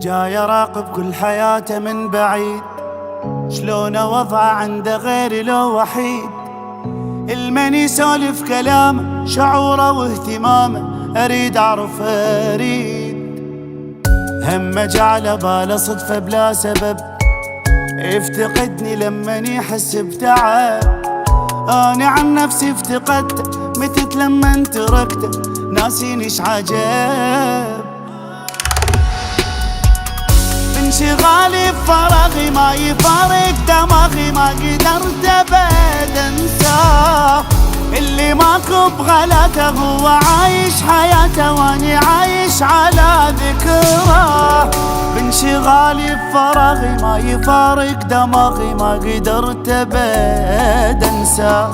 جاي اراقب كل حياته من بعيد، شلون وضعه عنده غيري لو وحيد. المن يسولف كلامه شعوره واهتمامه، اريد اعرف اريد. همه جعله باله صدفه بلا سبب، يفتقدني لمن يحس بتعب. اني عن نفسي افتقدته متت لمن تركته، ناسيني ايش عجب. انشغالي بفراغي ما يفارق دماغي، ما قدرت ابد انساه. اللي ماكو بغلاته هو عايش حياته، واني عايش على ذكراه. بانشغالي بفراغي ما يفارق دماغي، ما قدرت ابد انساه.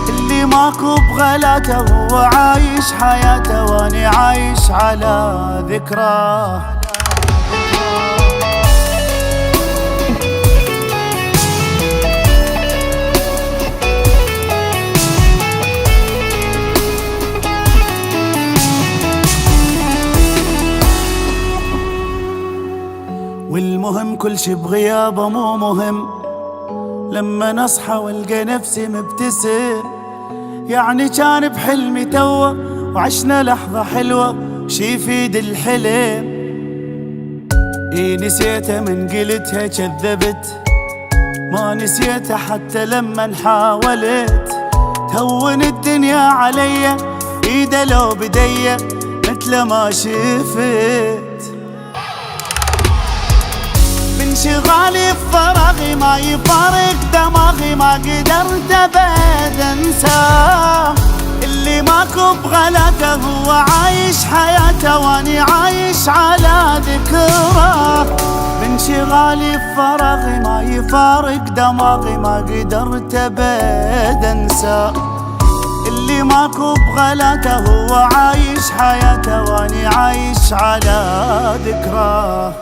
اللي ماكو بغلاته هو عايش حياته، واني عايش على ذكراه. والمهم كل شي بغيابه مو مهم، لما نصحى والقى نفسي مبتسم. يعني كان بحلمي توه وعشنا لحظة حلوة، وشي يفيد الحلم. نسيته من قلتها كذبت، ما نسيته حتى لما حاولت. تهون الدنيا عليا ايده لو بديه، مثل ما شفت. انشغالي بفراغي ما يفارق دماغي، ما قدرت ابد انساه. اللي ماكو بغلاته هو عايش حياته، واني عايش على ذكراه. بانشغالي بفراغي ما يفارق دماغي، ما قدرت ابد انساه. اللي ماكو بغلاته هو عايش حياته، واني عايش على ذكراه.